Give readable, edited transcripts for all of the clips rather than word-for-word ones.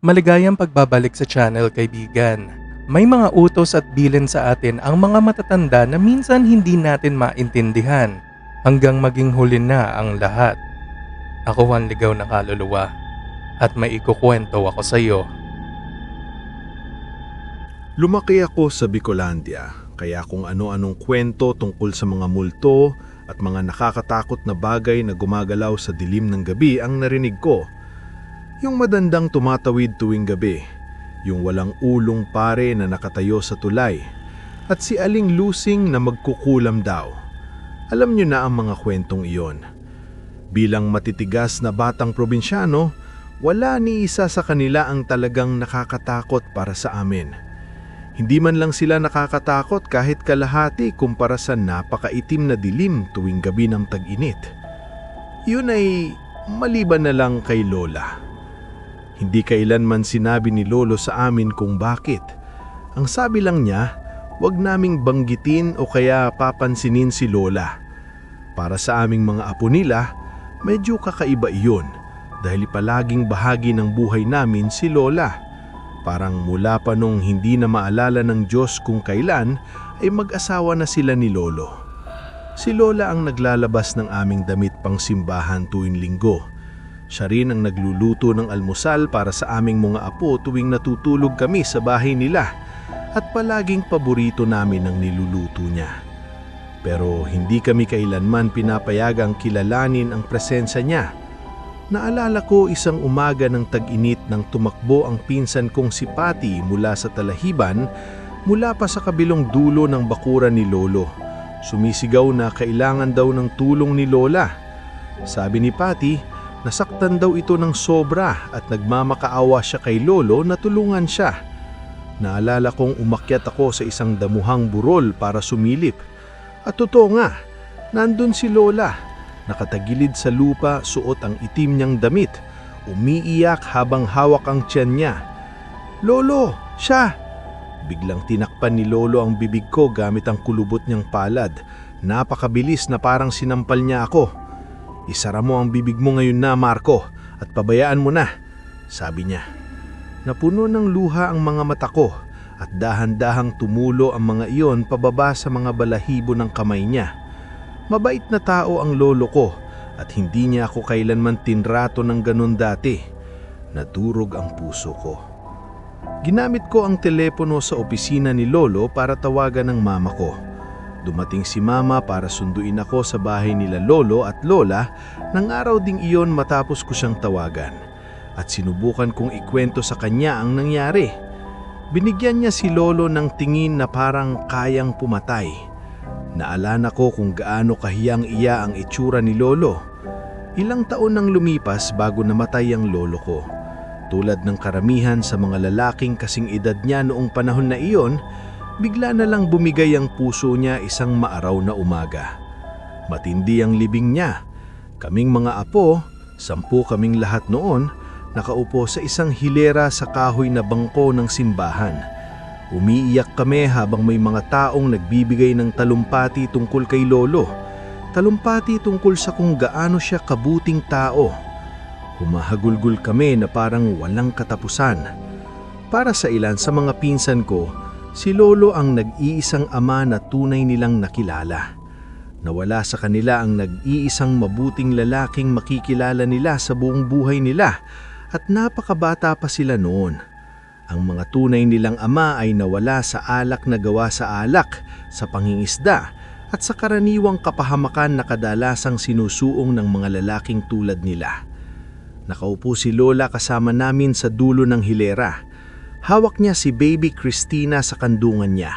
Maligayang pagbabalik sa channel, kaibigan. May mga utos at bilin sa atin ang mga matatanda na minsan hindi natin maintindihan hanggang maging huli na ang lahat. Ako ang ligaw na kaluluwa at may ikukwento ako sa iyo. Lumaki ako sa Bicolandia, kaya kung ano-anong kwento tungkol sa mga multo at mga nakakatakot na bagay na gumagalaw sa dilim ng gabi ang narinig ko. Yung madandang tumatawid tuwing gabi, yung walang ulong pare na nakatayo sa tulay, at si Aling Lusing na magkukulam daw. Alam niyo na ang mga kwentong iyon. Bilang matitigas na batang probinsyano, wala ni isa sa kanila ang talagang nakakatakot para sa amin. Hindi man lang sila nakakatakot kahit kalahati kumpara sa napakaitim na dilim tuwing gabi ng tag-init. Yun ay maliban na lang kay Lola. Hindi kailanman sinabi ni Lolo sa amin kung bakit. Ang sabi lang niya, wag naming banggitin o kaya papansinin si Lola. Para sa aming mga apo nila, medyo kakaiba iyon dahil palaging bahagi ng buhay namin si Lola. Parang mula pa nung hindi na maalala ng Diyos kung kailan ay mag-asawa na sila ni Lolo. Si Lola ang naglalabas ng aming damit pang simbahan tuwing linggo. Siya rin ang nagluluto ng almusal para sa aming mga apo tuwing natutulog kami sa bahay nila at palaging paborito namin ang niluluto niya. Pero hindi kami kailanman pinapayagang kilalanin ang presensya niya. Naalala ko isang umaga ng tag-init nang tumakbo ang pinsan kong si Patty mula sa talahiban mula pa sa kabilong dulo ng bakuran ni Lolo. Sumisigaw na kailangan daw ng tulong ni Lola. Sabi ni Patty, nasaktan daw ito ng sobra at nagmamakaawa siya kay Lolo na tulungan siya. Naalala kong umakyat ako sa isang damuhang burol para sumilip. At totoo nga, nandun si Lola. Nakatagilid sa lupa, suot ang itim niyang damit. Umiiyak habang hawak ang tiyan niya. "Lolo, siya!" Biglang tinakpan ni Lolo ang bibig ko gamit ang kulubot niyang palad. Napakabilis na parang sinampal niya ako. "Isara mo ang bibig mo ngayon na, Marco, at pabayaan mo na," sabi niya. Napuno ng luha ang mga mata ko at dahan-dahang tumulo ang mga iyon pababa sa mga balahibo ng kamay niya. Mabait na tao ang lolo ko at hindi niya ako kailanman tinrato ng ganun dati. Nadurog ang puso ko. Ginamit ko ang telepono sa opisina ni Lolo para tawagan ng mama ko. Dumating si mama para sunduin ako sa bahay nila Lolo at Lola nang araw ding iyon matapos ko siyang tawagan. At sinubukan kong ikwento sa kanya ang nangyari. Binigyan niya si Lolo ng tingin na parang kayang pumatay. Naalala ko kung gaano kahiyang-iya ang itsura ni Lolo. Ilang taon nang lumipas bago namatay ang lolo ko. Tulad ng karamihan sa mga lalaking kasing edad niya noong panahon na iyon, bigla na lang bumigay ang puso niya isang maaraw na umaga. Matindi ang libing niya. Kaming mga apo, 10 kaming lahat noon, nakaupo sa isang hilera sa kahoy na bangko ng simbahan. Umiiyak kami habang may mga taong nagbibigay ng talumpati tungkol kay Lolo. Talumpati tungkol sa kung gaano siya kabuting tao. Humahagulgul kami na parang walang katapusan. Para sa ilan sa mga pinsan ko, si Lolo ang nag-iisang ama na tunay nilang nakilala. Nawala sa kanila ang nag-iisang mabuting lalaking makikilala nila sa buong buhay nila at napakabata pa sila noon. Ang mga tunay nilang ama ay nawala sa alak na gawa sa alak, sa pangingisda, at sa karaniwang kapahamakan na kadalasang sinusuong ng mga lalaking tulad nila. Nakaupo si Lola kasama namin sa dulo ng hilera. Hawak niya si baby Christina sa kandungan niya.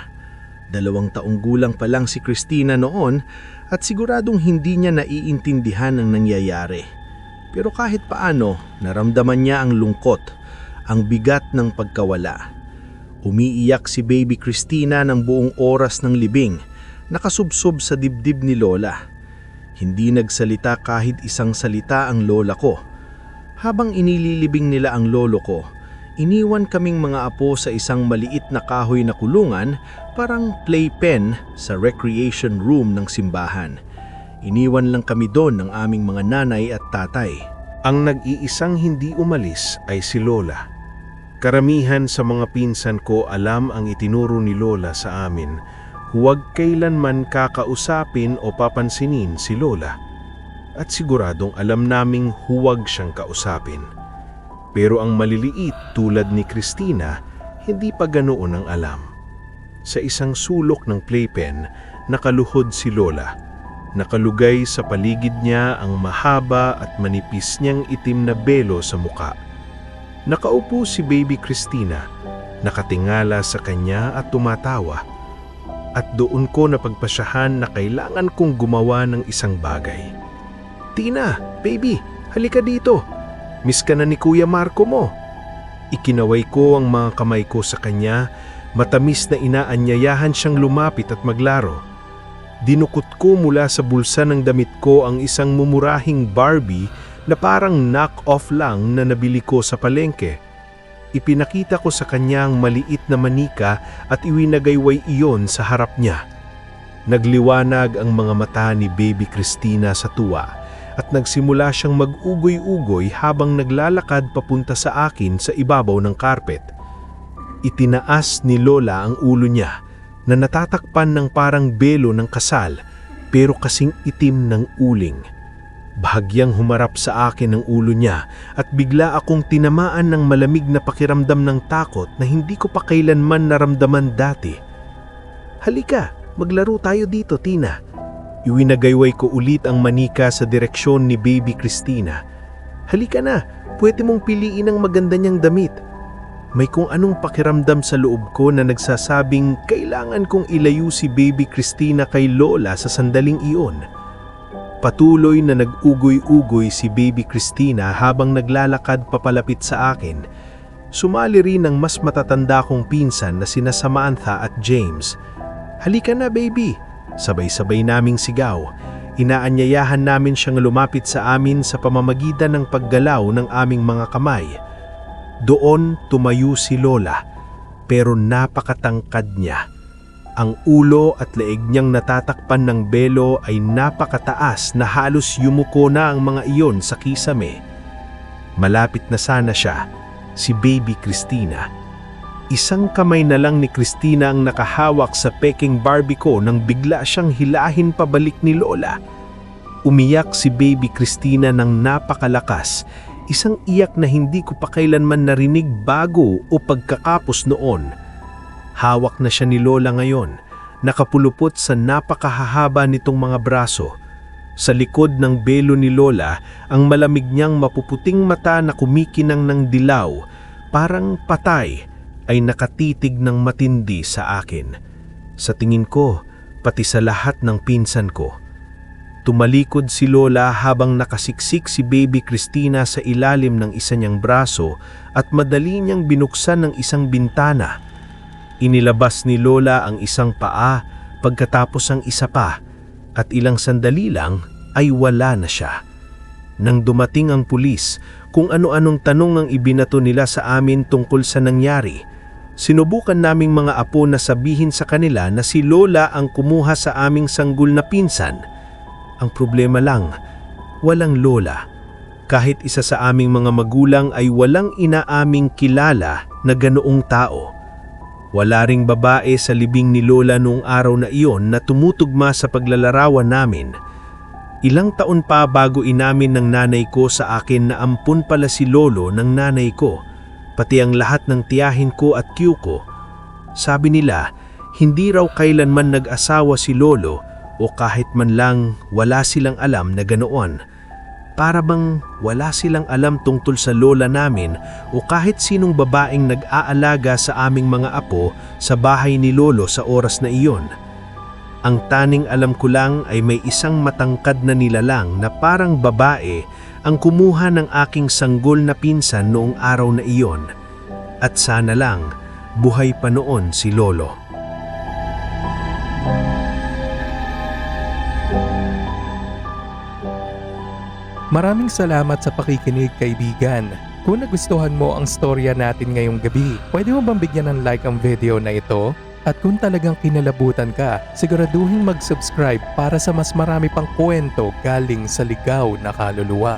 2 taong gulang pa lang si Christina noon at siguradong hindi niya naiintindihan ang nangyayari. Pero kahit paano, naramdaman niya ang lungkot, ang bigat ng pagkawala. Umiiyak si baby Christina ng buong oras ng libing, nakasubsob sa dibdib ni Lola. Hindi nagsalita kahit isang salita ang lola ko. Habang inililibing nila ang lolo ko, iniwan kaming mga apo sa isang maliit na kahoy na kulungan, parang playpen sa recreation room ng simbahan. Iniwan lang kami doon ng aming mga nanay at tatay. Ang nag-iisang hindi umalis ay si Lola. Karamihan sa mga pinsan ko alam ang itinuro ni Lola sa amin. Huwag kailanman kakausapin o papansinin si Lola. At siguradong alam naming huwag siyang kausapin. Pero ang maliliit tulad ni Christina, hindi pa ganoon ang alam. Sa isang sulok ng playpen, nakaluhod si Lola. Nakalugay sa paligid niya ang mahaba at manipis niyang itim na belo sa muka. Nakaupo si Baby Christina, nakatingala sa kanya at tumatawa. At doon ko napagpasyahan na kailangan kong gumawa ng isang bagay. "Tina, baby, halika dito. Miss ka na ni Kuya Marco mo." Ikinaway ko ang mga kamay ko sa kanya, matamis na inaanyayahan siyang lumapit at maglaro. Dinukot ko mula sa bulsa ng damit ko ang isang mumurahing Barbie na parang knock-off lang na nabili ko sa palengke. Ipinakita ko sa kanya ang maliit na manika at iwinagayway iyon sa harap niya. Nagliwanag ang mga mata ni Baby Christina sa tuwa at nagsimula siyang mag-ugoy-ugoy habang naglalakad papunta sa akin sa ibabaw ng karpet. Itinaas ni Lola ang ulo niya na natatakpan ng parang belo ng kasal pero kasing itim ng uling. Bahagyang humarap sa akin ang ulo niya at bigla akong tinamaan ng malamig na pakiramdam ng takot na hindi ko pa kailanman naramdaman dati. "Halika, maglaro tayo dito, Tina." Iwinagayway ko ulit ang manika sa direksyon ni Baby Christina. "Halika na, pwede mong piliin ang maganda niyang damit." May kung anong pakiramdam sa loob ko na nagsasabing kailangan kong ilayo si Baby Christina kay Lola sa sandaling iyon. Patuloy na nag-ugoy-ugoy si Baby Christina habang naglalakad papalapit sa akin. Sumali rin ang mas matatanda kong pinsan na sina Samantha at James. "Halika na, baby!" Sabay-sabay naming sigaw. Inaanyayahan namin siyang lumapit sa amin sa pamamagitan ng paggalaw ng aming mga kamay. Doon tumayo si Lola, pero napakatangkad niya. Ang ulo at leeg niyang natatakpan ng belo ay napakataas na halos yumuko na ang mga iyon sa kisame. Malapit na sana siya, si Baby Christina. Isang kamay na lang ni Christina ang nakahawak sa peking Barbie ko nang bigla siyang hilahin pabalik ni Lola. Umiyak si Baby Christina ng napakalakas, isang iyak na hindi ko pa kailanman narinig bago o pagkakapos noon. Hawak na siya ni Lola ngayon, nakapulupot sa napakahahaba nitong mga braso. Sa likod ng belo ni Lola, ang malamig niyang mapuputing mata na kumikinang ng dilaw, parang patay, ay nakatitig ng matindi sa akin. Sa tingin ko, pati sa lahat ng pinsan ko. Tumalikod si Lola habang nakasiksik si Baby Christina sa ilalim ng isa niyang braso at madali niyang binuksan ng isang bintana. Inilabas ni Lola ang isang paa pagkatapos ang isa pa at ilang sandali lang ay wala na siya. Nang dumating ang pulis, kung ano-anong tanong ang ibinato nila sa amin tungkol sa nangyari, sinubukan naming mga apo na sabihin sa kanila na si Lola ang kumuha sa aming sanggol na pinsan. Ang problema lang, walang Lola. Kahit isa sa aming mga magulang ay walang inaaming kilala na ganoong tao. Wala ring babae sa libing ni Lola noong araw na iyon na tumutugma sa paglalarawan namin. Ilang taon pa bago inamin ng nanay ko sa akin na ampun pala si Lolo ng nanay ko, pati ang lahat ng tiyahin ko at tiyo ko. Sabi nila, hindi raw kailanman nag-asawa si Lolo o kahit man lang wala silang alam na ganoon. Para bang wala silang alam tungkol sa lola namin o kahit sinong babaeng nag-aalaga sa aming mga apo sa bahay ni Lolo sa oras na iyon. Ang taning alam ko lang ay may isang matangkad na nilalang na parang babae ang kumuha ng aking sanggol na pinsan noong araw na iyon. At sana lang, buhay pa noon si Lolo. Maraming salamat sa pakikinig, kaibigan. Kung nagustuhan mo ang storya natin ngayong gabi, pwede mo bang bigyan ng like ang video na ito? At kung talagang kinalabutan ka, siguraduhin mag-subscribe para sa mas marami pang kwento galing sa ligaw na kaluluwa.